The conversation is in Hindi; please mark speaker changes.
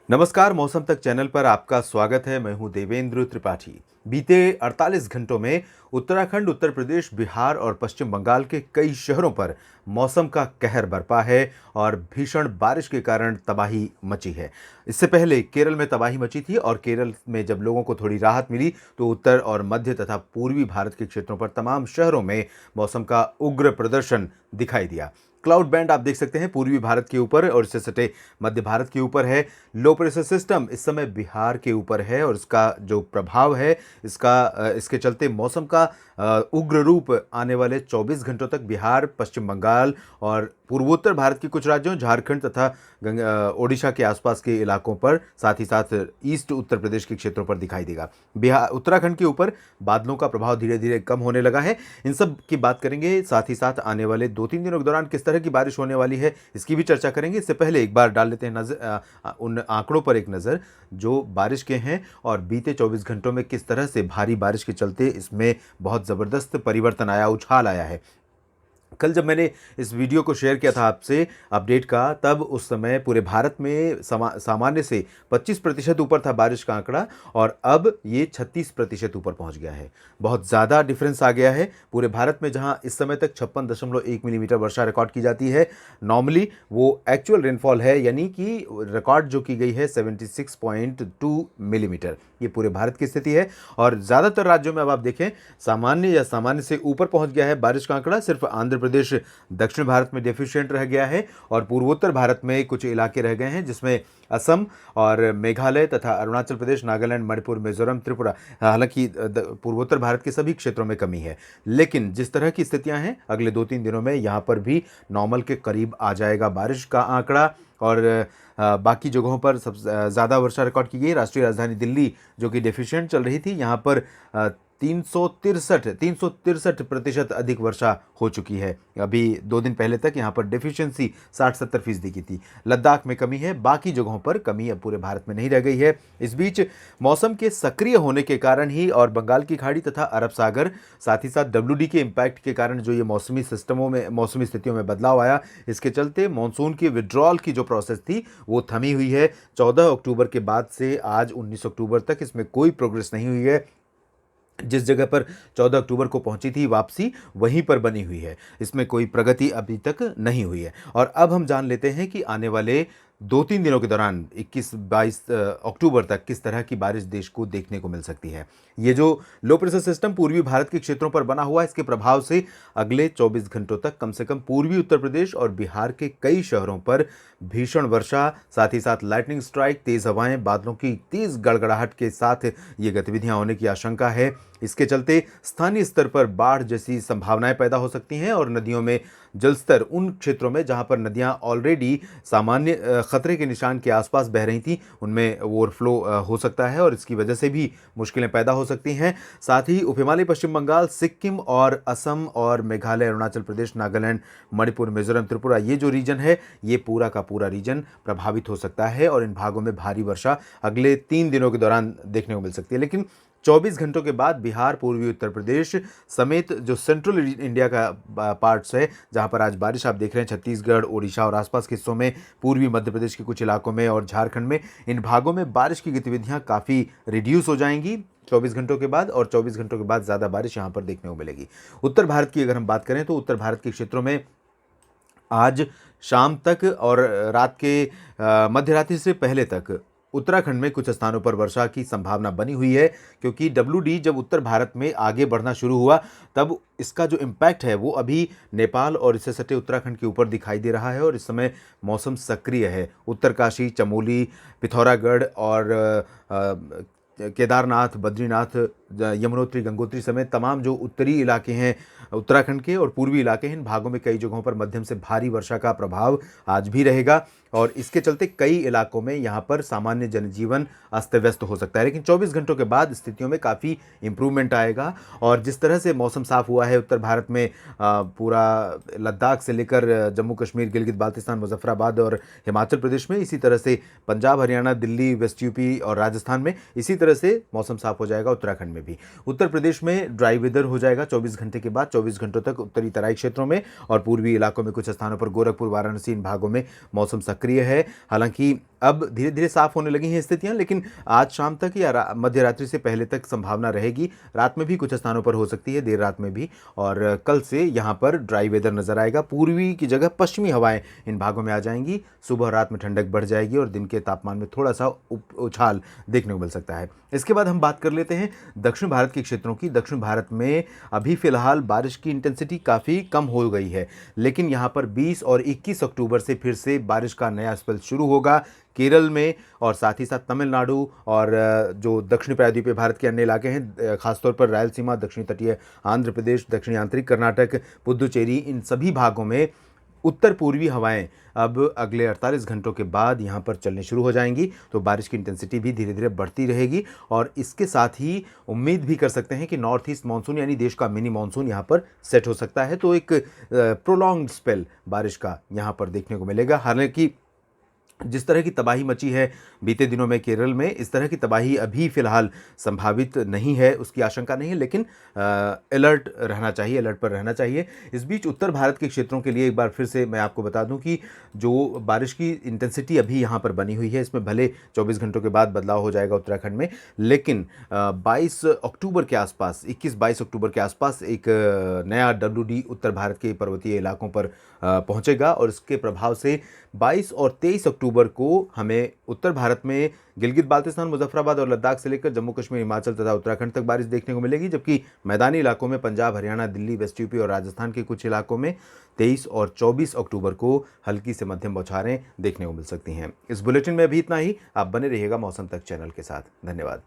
Speaker 1: नमस्कार, मौसम तक चैनल पर आपका स्वागत है। मैं हूं देवेंद्र त्रिपाठी। बीते 48 घंटों में उत्तराखंड, उत्तर प्रदेश, बिहार और पश्चिम बंगाल के कई शहरों पर मौसम का कहर बरपा है और भीषण बारिश के कारण तबाही मची है। इससे पहले केरल में तबाही मची थी और केरल में जब लोगों को थोड़ी राहत मिली तो उत्तर और मध्य तथा पूर्वी भारत के क्षेत्रों पर तमाम शहरों में मौसम का उग्र प्रदर्शन दिखाई दिया। क्लाउड बैंड आप देख सकते हैं पूर्वी भारत के ऊपर और इससे सटे मध्य भारत के ऊपर है। लो प्रेशर सिस्टम इस समय बिहार के ऊपर है और इसका जो प्रभाव है इसके चलते मौसम का उग्र रूप आने वाले 24 घंटों तक बिहार, पश्चिम बंगाल और पूर्वोत्तर भारत के कुछ राज्यों, झारखंड तथा ओडिशा के आसपास के इलाकों पर, साथ ही साथ ईस्ट उत्तर प्रदेश के क्षेत्रों पर दिखाई देगा। बिहार, उत्तराखंड के ऊपर बादलों का प्रभाव धीरे धीरे कम होने लगा है। इन सब की बात करेंगे, साथ ही साथ आने वाले 2-3 दिनों के दौरान किस तरह की बारिश होने वाली है इसकी भी चर्चा करेंगे। इससे पहले एक बार डाल लेते हैं नजर उन आंकड़ों पर एक नज़र जो बारिश के हैं और बीते 24 घंटों में किस तरह से भारी बारिश के चलते इसमें बहुत ज़बरदस्त परिवर्तन आया, उछाल आया है। कल जब मैंने इस वीडियो को शेयर किया था आपसे अपडेट का, तब उस समय पूरे भारत में सामान्य से 25% ऊपर था बारिश का आंकड़ा और अब ये 36% ऊपर पहुंच गया है। बहुत ज़्यादा डिफरेंस आ गया है। पूरे भारत में जहां इस समय तक 56.1 मिलीमीटर वर्षा रिकॉर्ड की जाती है, नॉर्मली वो एक्चुअल रेनफॉल है, यानी कि रिकॉर्ड जो की गई है 76.2 मिलीमीटर। ये पूरे भारत की स्थिति है और ज़्यादातर राज्यों में अब आप देखें सामान्य या सामान्य से ऊपर पहुंच गया है बारिश का आंकड़ा। सिर्फ आंध्र प्रदेश दक्षिण भारत में डेफिशिएंट रह गया है और पूर्वोत्तर भारत में कुछ इलाके रह गए हैं, जिसमें असम और मेघालय तथा अरुणाचल प्रदेश, नागालैंड, मणिपुर, मिजोरम, त्रिपुरा। हालांकि पूर्वोत्तर भारत के सभी क्षेत्रों में कमी है, लेकिन जिस तरह की स्थितियां हैं अगले 2-3 दिनों में यहां पर भी नॉर्मल के करीब आ जाएगा बारिश का आंकड़ा। और बाकी जगहों पर सबसे ज़्यादा वर्षा रिकॉर्ड की गई। राष्ट्रीय राजधानी दिल्ली जो कि डेफिशिएंट चल रही थी, यहाँ पर 363% अधिक वर्षा हो चुकी है। अभी 2 दिन पहले तक यहाँ पर डेफिशिएंसी 60-70% की थी। लद्दाख में कमी है, बाकी जगहों पर कमी अब पूरे भारत में नहीं रह गई है। इस बीच मौसम के सक्रिय होने के कारण ही और बंगाल की खाड़ी तथा अरब सागर, साथ ही साथ WD के इम्पैक्ट के कारण जो ये मौसमी स्थितियों में बदलाव आया, इसके चलते मानसून की विड्रॉल की जो प्रोसेस थी वो थमी हुई है। 14 अक्टूबर के बाद से आज 19 अक्टूबर तक इसमें कोई प्रोग्रेस नहीं हुई है। जिस जगह पर 14 अक्टूबर को पहुंची थी वापसी, वहीं पर बनी हुई है। इसमें कोई प्रगति अभी तक नहीं हुई है। और अब हम जान लेते हैं कि आने वाले 2-3 दिनों के दौरान 21-22 अक्टूबर तक किस तरह की बारिश देश को देखने को मिल सकती है। ये जो लो प्रेशर सिस्टम पूर्वी भारत के क्षेत्रों पर बना हुआ है, इसके प्रभाव से अगले 24 घंटों तक कम से कम पूर्वी उत्तर प्रदेश और बिहार के कई शहरों पर भीषण वर्षा, साथ ही साथ लाइटनिंग स्ट्राइक, तेज हवाएं, बादलों की तेज गड़गड़ाहट के साथ ये गतिविधियां होने की आशंका है। इसके चलते स्थानीय स्तर पर बाढ़ जैसी संभावनाएं पैदा हो सकती हैं और नदियों में जलस्तर उन क्षेत्रों में जहां पर नदियां ऑलरेडी सामान्य खतरे के निशान के आसपास बह रही थी, उनमें ओवरफ्लो हो सकता है और इसकी वजह से भी मुश्किलें पैदा हो सकती हैं। साथ ही उपहिमालय पश्चिम बंगाल, सिक्किम और असम और मेघालय, अरुणाचल प्रदेश, नागालैंड, मणिपुर, मिजोरम, त्रिपुरा, ये जो रीजन है, ये पूरा का पूरा रीजन प्रभावित हो सकता है और इन भागों में भारी वर्षा अगले 3 दिनों के दौरान देखने को मिल सकती है। लेकिन 24 घंटों के बाद बिहार, पूर्वी उत्तर प्रदेश समेत जो सेंट्रल इंडिया का पार्ट्स है, जहां पर आज बारिश आप देख रहे हैं, छत्तीसगढ़, ओडिशा और आसपास के हिस्सों में, पूर्वी मध्य प्रदेश के कुछ इलाकों में और झारखंड में, इन भागों में बारिश की गतिविधियां काफ़ी रिड्यूस हो जाएंगी 24 घंटों के बाद और 24 घंटों के बाद ज़्यादा बारिश यहाँ पर देखने को मिलेगी। उत्तर भारत की अगर हम बात करें तो उत्तर भारत के क्षेत्रों में आज शाम तक और रात के मध्य रात्रि से पहले तक उत्तराखंड में कुछ स्थानों पर वर्षा की संभावना बनी हुई है, क्योंकि WD जब उत्तर भारत में आगे बढ़ना शुरू हुआ तब इसका जो इम्पैक्ट है वो अभी नेपाल और इससे सटे उत्तराखंड के ऊपर दिखाई दे रहा है और इस समय मौसम सक्रिय है। उत्तरकाशी, चमोली, पिथौरागढ़ और केदारनाथ, बद्रीनाथ, यमुनोत्री, गंगोत्री समेत तमाम जो उत्तरी इलाके हैं उत्तराखंड के और पूर्वी इलाके हैं, इन भागों में कई जगहों पर मध्यम से भारी वर्षा का प्रभाव आज भी रहेगा और इसके चलते कई इलाकों में यहाँ पर सामान्य जनजीवन अस्त व्यस्त हो सकता है। लेकिन 24 घंटों के बाद स्थितियों में काफ़ी इंप्रूवमेंट आएगा और जिस तरह से मौसम साफ हुआ है उत्तर भारत में, पूरा लद्दाख से लेकर जम्मू कश्मीर, गिलगित बाल्तिस्तान, मुजफ्फराबाद और हिमाचल प्रदेश में, इसी तरह से पंजाब, हरियाणा, दिल्ली, वेस्ट यूपी और राजस्थान में इसी तरह से मौसम साफ हो जाएगा। उत्तराखंड में भी, उत्तर प्रदेश में ड्राई वेदर हो जाएगा 24 घंटे के बाद। 24 घंटों तक उत्तरी तराई क्षेत्रों में और पूर्वी इलाकों में कुछ स्थानों पर, गोरखपुर, वाराणसी, इन भागों में मौसम सक्रिय है। हालांकि अब धीरे धीरे साफ होने लगी हैं स्थितियां, लेकिन आज शाम तक या मध्य रात्रि से पहले तक संभावना रहेगी। रात में भी कुछ स्थानों पर हो सकती है, देर रात में भी। और कल से यहाँ पर ड्राई वेदर नजर आएगा। पूर्वी की जगह पश्चिमी हवाएं इन भागों में आ जाएंगी। सुबह और रात में ठंडक बढ़ जाएगी और दिन के तापमान में थोड़ा सा उछाल देखने को मिल सकता है। इसके बाद हम बात कर लेते हैं दक्षिण भारत के क्षेत्रों की। दक्षिण भारत में अभी फिलहाल बारिश की इंटेंसिटी काफ़ी कम हो गई है, लेकिन यहाँ पर 20 और 21 अक्टूबर से फिर से बारिश का नया स्पेल शुरू होगा केरल में, और साथ ही साथ तमिलनाडु और जो दक्षिणी प्रायद्वीपीय भारत के अन्य इलाके हैं, खासतौर पर रायलसीमा, दक्षिणी तटीय आंध्र प्रदेश, दक्षिणी आंतरिक कर्नाटक, पुदुचेरी, इन सभी भागों में उत्तर पूर्वी हवाएं अब अगले 48 घंटों के बाद यहाँ पर चलने शुरू हो जाएंगी। तो बारिश की इंटेंसिटी भी धीरे धीरे बढ़ती रहेगी और इसके साथ ही उम्मीद भी कर सकते हैं कि नॉर्थ ईस्ट मानसून यानी देश का मिनी मानसून यहाँ पर सेट हो सकता है। तो एक प्रोलॉन्ग्ड स्पेल बारिश का यहाँ पर देखने को मिलेगा। हालांकि जिस तरह की तबाही मची है बीते दिनों में केरल में, इस तरह की तबाही अभी फिलहाल संभावित नहीं है, उसकी आशंका नहीं है, लेकिन अलर्ट रहना चाहिए, अलर्ट पर रहना चाहिए। इस बीच उत्तर भारत के क्षेत्रों के लिए एक बार फिर से मैं आपको बता दूं कि जो बारिश की इंटेंसिटी अभी यहाँ पर बनी हुई है, इसमें भले 24 घंटों के बाद बदलाव हो जाएगा उत्तराखंड में, लेकिन 22 अक्टूबर के आसपास, 21-22 अक्टूबर के आसपास एक नया WD उत्तर भारत के पर्वतीय इलाकों पर पहुँचेगा और इसके प्रभाव से 22 और 23 अक्टूबर को हमें उत्तर भारत में गिलगित बाल्टिस्तान, मुजफ्फराबाद और लद्दाख से लेकर जम्मू कश्मीर, हिमाचल तथा उत्तराखंड तक बारिश देखने को मिलेगी, जबकि मैदानी इलाकों में पंजाब, हरियाणा, दिल्ली, वेस्ट यूपी और राजस्थान के कुछ इलाकों में 23 और 24 अक्टूबर को हल्की से मध्यम बौछारें देखने को मिल सकती हैं। इस बुलेटिन में भी इतना ही। आप बने रहिएगा मौसम तक चैनल के साथ। धन्यवाद।